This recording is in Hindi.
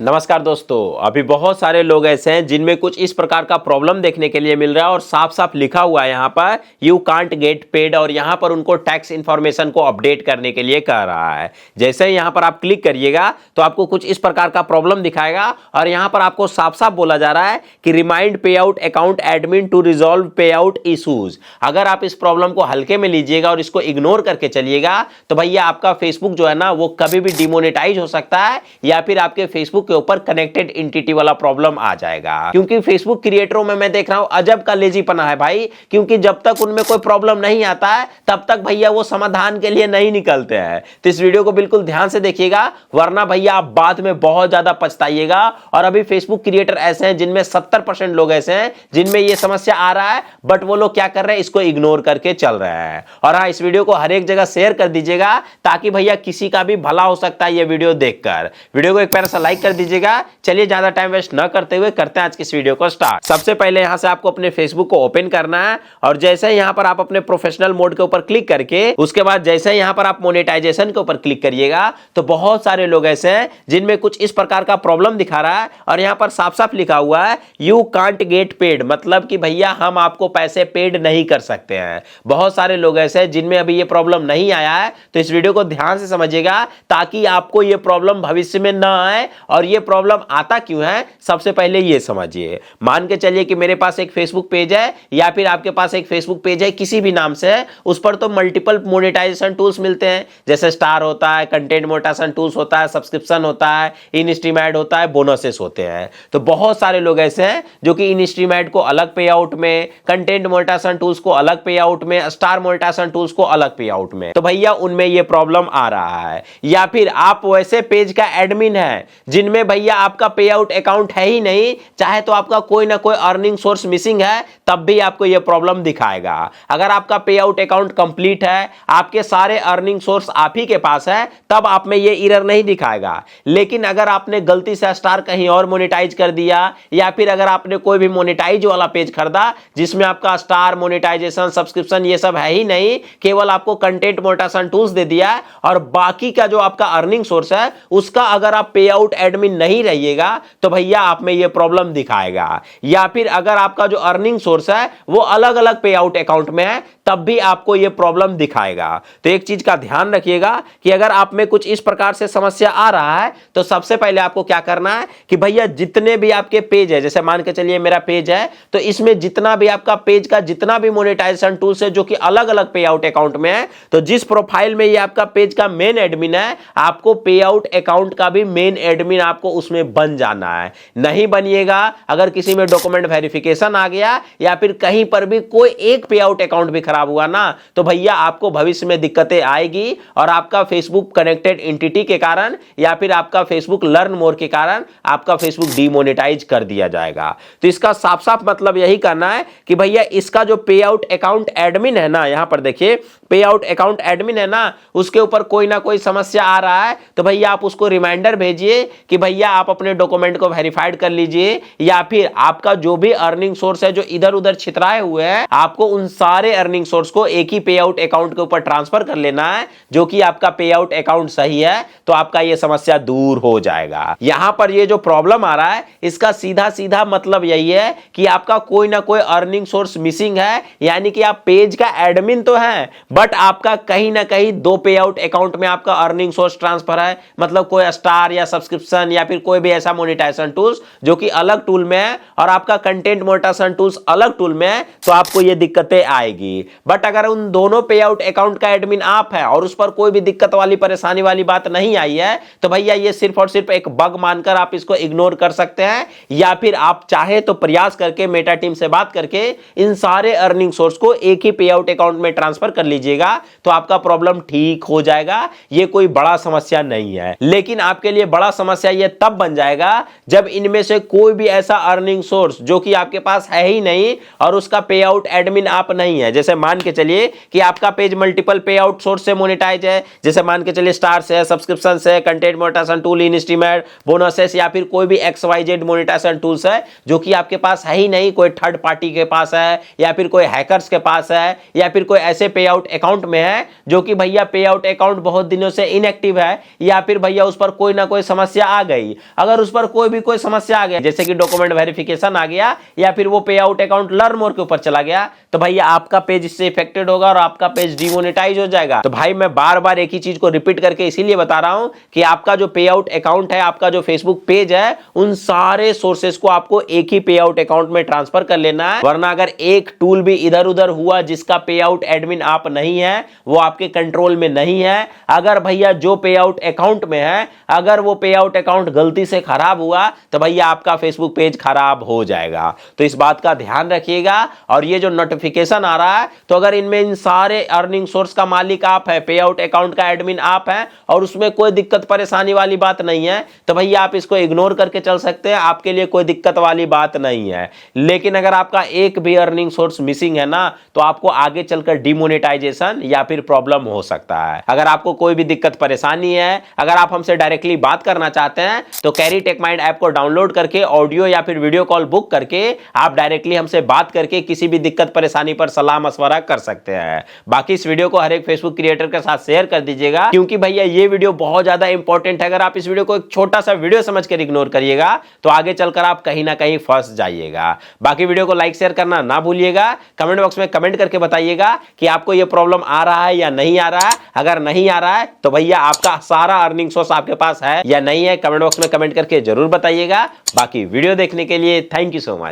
नमस्कार दोस्तों। अभी बहुत सारे लोग ऐसे हैं जिनमें कुछ इस प्रकार का प्रॉब्लम देखने के लिए मिल रहा है और साफ साफ लिखा हुआ है यहाँ पर यू कांट गेट पेड और यहाँ पर उनको टैक्स इन्फॉर्मेशन को अपडेट करने के लिए कह रहा है। जैसे ही यहाँ पर आप क्लिक करिएगा तो आपको कुछ इस प्रकार का प्रॉब्लम दिखाएगा और यहाँ पर आपको साफ साफ बोला जा रहा है कि remind pay out account admin to resolve pay out issues. अगर आप इस प्रॉब्लम को हल्के में लीजिएगा और इसको इग्नोर करके चलिएगा तो भैया आपका फेसबुक जो है ना वो कभी भी डिमोनेटाइज हो सकता है या फिर आपके फेसबुक के ऊपर कनेक्टेड एंटिटी वाला प्रॉब्लम आ जाएगा। क्योंकि फेसबुक क्रिएटरों में मैं देख रहा हूं अजब का लेजीपना है भाई, क्योंकि जब तक उनमें कोई प्रॉब्लम नहीं आता है तब तक भैया वो समाधान के लिए नहीं निकलते हैं। तो इस वीडियो को बिल्कुल ध्यान से देखिएगा वरना भैया आप बाद में बहुत ज्यादा पछताइएगा। और अभी फेसबुक क्रिएटर ऐसे हैं जिनमें 70% लोग ऐसे हैं जिनमें ये समस्या आ रहा है, बट वो लोग क्या कर रहे हैं, इसको इग्नोर करके चल रहे हैं। और हाँ, इस वीडियो को हर एक जगह शेयर कर दीजिएगा ताकि भैया किसी का भी भला हो सकता है ये वीडियो देखकर। वीडियो को एक प्यारा सा लाइक कर दीजिएगा। चलिए ज्यादा टाइम वेस्ट न करते हुए करते हैं आज की इस वीडियो को स्टार्ट। सबसे पहले यहां से आपको अपने फेसबुक को ओपन करना है और जैसे ही यहां पर आप अपने प्रोफेशनल मोड के ऊपर क्लिक करके उसके बाद जैसे यहां पर आप मोनेटाइजेशन के ऊपर क्लिक करिएगा तो बहुत सारे लोग ऐसे हैं जिनमें कुछ इस प्रकार का प्रॉब्लम दिखा रहा है और यहां पर साफ साफ लिखा हुआ है यू कांट गेट पेड, मतलब कि भैया हम आपको पैसे पेड नहीं कर सकते हैं। बहुत सारे लोग ऐसे हैं जिनमें अभी ये प्रॉब्लम नहीं आया है, तो इस वीडियो को ध्यान से समझिएगा ताकि आपको ये प्रॉब्लम भविष्य में न आए। और ये प्रॉब्लम आता क्यों है सबसे पहले ये समझिए। मान के चलिए कि मेरे पास एक फेसबुक पेज है या फिर आपके पास एक फेसबुक पेज है किसी भी नाम से, उस पर तो मल्टीपल मोनेटाइजेशन टूल्स मिलते हैं, जैसे स्टार होता है, कंटेंट मोनेटाइजेशन टूल्स होता है, सब्सक्रिप्शन होता है, इन स्ट्रीम ऐड होता है, बोनसेस होते हैं। तो बहुत सारे लोग ऐसे हैं जो कि इन स्ट्रीम ऐड को अलग पे आउट में, कंटेंट मोनेटाइजेशन टूल्स को अलग पे आउट में, स्टार मोनेटाइजेशन टूल्स को अलग पे आउट में, तो भैया उनमें ये प्रॉब्लम आ रहा है। या फिर आप वैसे पेज का एडमिन है जिनमें भैया आपका पे आउट अकाउंट है ही नहीं, चाहे तो आपका कोई ना कोई अर्निंग सोर्स मिसिंग है, तब भी आपको यह प्रॉब्लम दिखाएगा। अगर आपका पे आउट अकाउंट कंप्लीट है, आपके सारे अर्निंग सोर्स आप ही के पास है, तब आप में यह एरर नहीं दिखाएगा। लेकिन अगर आपने गलती से स्टार कहीं और मोनेटाइज कर दिया या फिर अगर आपने कोई भी मोनेटाइज वाला पेज खरीदा जिसमें आपका स्टार मोनेटाइजेशन सब्सक्रिप्शन ये सब है ही नहीं, केवल आपको कंटेंट मोनेटाइजेशन टूल्स दे दिया और बाकी का जो आपका अर्निंग सोर्स है उसका अगर आप पे आउट एडमिन नहीं रहिएगा तो भैया आप में ये प्रॉब्लम दिखाएगा। या फिर अगर आपका जो अर्निंग सोर्स है वो अलग अलग पे आउट अकाउंट में है तब भी आपको ये प्रॉब्लम दिखाएगा। तो एक चीज का ध्यान रखिएगा कि अगर आप में कुछ इस प्रकार से समस्या आ रहा है तो सबसे पहले आपको क्या करना है कि भैया जितने भी आपके पेज है, जैसे मान के चलिए मेरा पेज है, तो इसमें जितना भी आपका पेज का जितना भी मोनेटाइजेशन टूल्स है जो कि अलग अलग पे आउट अकाउंट में है, तो जिस प्रोफाइल में ये आपका पेज का मेन एडमिन है आपको पे आउट अकाउंट का भी मेन एडमिन आपको उसमें बन जाना है। नहीं बनिएगा, अगर किसी में डॉक्यूमेंट वेरिफिकेशन आ गया या फिर कहीं पर भी कोई एक पे आउट अकाउंट भी खराब हुआ ना, तो भैया आपको भविष्य में दिक्कतें आएगी और आपका फेसबुक कनेक्टेड एंटिटी के कारण या फिर आपका फेसबुक लर्न मोर के कारण आपका फेसबुक डीमोनेटाइज कर दिया जाएगा। तो इसका साफ साफ मतलब यही करना है कि भैया इसका जो पे आउट अकाउंट एडमिन है ना, यहां पर देखिए पे आउट अकाउंट एडमिन है ना, उसके ऊपर कोई ना कोई समस्या आ रहा है तो भैया आप उसको रिमाइंडर भेजिए कि भैया आप अपने डॉक्यूमेंट को वेरीफाइड कर लीजिए, या फिर आपका जो भी अर्निंग सोर्स है जो इधर उधर छितराए हुए हैं आपको उन सारे अर्निंग सोर्स को एक ही पे आउट अकाउंट के ऊपर ट्रांसफर कर लेना है जो कि आपका पे आउट अकाउंट सही है, तो आपका यह समस्या दूर हो जाएगा। यहां पर ये जो प्रॉब्लम आ रहा है इसका सीधा सीधा मतलब यही है कि आपका कोई ना कोई अर्निंग सोर्स मिसिंग है, यानी कि आप पेज का एडमिन तो है बट आपका कहीं ना कहीं दो पे आउट अकाउंट में आपका अर्निंग सोर्स ट्रांसफर है, मतलब कोई स्टार या सब्सक्रिप्शन या फिर कोई भी ऐसा मोनेटाइजेशन टूल्स जो कि अलग टूल में है और आपका कंटेंट मोनेटाइजेशन टूल्स अलग टूल में है, तो आपको ये दिक्कतें आएगी। बट अगर उन दोनों पे आउट अकाउंट का एडमिन आप है और उस पर कोई भी दिक्कत वाली परेशानी वाली बात नहीं आई है, तो भैया ये सिर्फ और सिर्फ एक बग मानकर आप इसको इग्नोर कर सकते हैं, या फिर आप चाहे तो प्रयास करके मेटा टीम से बात करके इन सारे अर्निंग सोर्स को एक ही पे आउट अकाउंट में ट्रांसफर कर लीजिएगा तो आपका प्रॉब्लम ठीक हो जाएगा। ये कोई बड़ा समस्या नहीं है, लेकिन आपके लिए बड़ा समस्या ये तब बन जाएगा जब इनमें से कोई भी ऐसा अर्निंग सोर्स जो कि आपके पास है ही नहीं और उसका पे आउट एडमिन आप नहीं है। जैसे मान के चलिए कि आपका पेज मल्टीपल पे आउट सोर्स से मोनेटाइज है, जैसे मान के चलिए स्टार्स है, सब्सक्रिप्शन है, कंटेंट मोनेटाइजेशन टूल, इनस्टीमेट, बोनसेस या फिर कोई भी XYZ मोनेटाइजेशन टूल्स है जो कि आपके पास है ही नहीं, कोई थर्ड पार्टी के पास है या फिर कोई हैकर्स के पास है या फिर कोई ऐसे पे आउट अकाउंट में है जो कि भैया पे आउट अकाउंट बहुत दिनों से इनएक्टिव है या फिर भैया उस पर कोई ना कोई समस्या आ गई। अगर उस पर कोई समस्या आ गया, जैसे कि डॉक्यूमेंट वेरिफिकेशन आ गया या फिर वो पे आउट अकाउंट लर्न मोर के ऊपर चला गया, तो भैया आपका पेज इससे इफेक्टेड होगा और आपका पेज डिमोनेटाइज हो जाएगा। तो भाई मैं बार बार एक ही चीज को रिपीट करके इसीलिए बता रहा हूं कि आपका जो पे आउट अकाउंट है, आपका जो फेसबुक पेज है, उन सारे सोर्सेस को आपको एक ही पे आउट अकाउंट में ट्रांसफर कर लेना है, वरना अगर एक टूल भी इधर उधर हुआ जिसका पे आउट एडमिन आप नहीं है, वो आपके कंट्रोल में नहीं है, अगर भैया जो पे आउट अकाउंट में है अगर वो पे आउट अकाउंट गलती से खराब हुआ तो भैया आपका फेसबुक पेज खराब हो जाएगा। तो इस बात का ध्यान रखिएगा। और ये जो नोटिफिकेशन आ रहा है, तो अगर इनमें इन सारे अर्निंग सोर्स का मालिक आप है, पे आउट अकाउंट का एडमिन आप है और उसमें कोई दिक्कत परेशानी वाली बात नहीं है, तो भैया आप इसको इग्नोर करके चल सकते हैं, आपके लिए कोई दिक्कत वाली बात नहीं है। लेकिन अगर आपका एक भी अर्निंग सोर्स मिसिंग है ना, तो आपको आगे चलकर डिमोनेटाइजेशन या फिर प्रॉब्लम हो सकता है। अगर आपको कोई भी दिक्कत परेशानी है, अगर आप हमसे डायरेक्टली बात करना चाहते हैं, तो कैरी टेक माइंड ऐप को डाउनलोड करके ऑडियो या फिर वीडियो कॉल बुक करके आप डायरेक्टली हमसे बात करके किसी भी दिक्कत परेशानी पर सलाह मशवरा कर सकते हैं। बाकी इस वीडियो को हर एक फेसबुक क्रिएटर के साथ शेयर कर दीजिएगा, क्योंकि भैया ये वीडियो बहुत ज्यादा इंपॉर्टेंट है। अगर आप इस वीडियो को एक छोटा सा वीडियो समझकर इग्नोर करिएगा तो आगे चलकर आप कहीं ना कहीं फंस जाइएगा। बाकी वीडियो को लाइक शेयर करना ना भूलिएगा। कमेंट बॉक्स में कमेंट करके बताइएगा कि आपको ये प्रॉब्लम आ रहा है या नहीं आ रहा है। अगर नहीं आ रहा है तो भैया आपका सारा अर्निंग सोर्स आपके पास है या नहीं है, कमेंट बॉक्स में कमेंट करके जरूर बताइएगा। बाकी वीडियो देखने के लिए थैंक यू सो मच।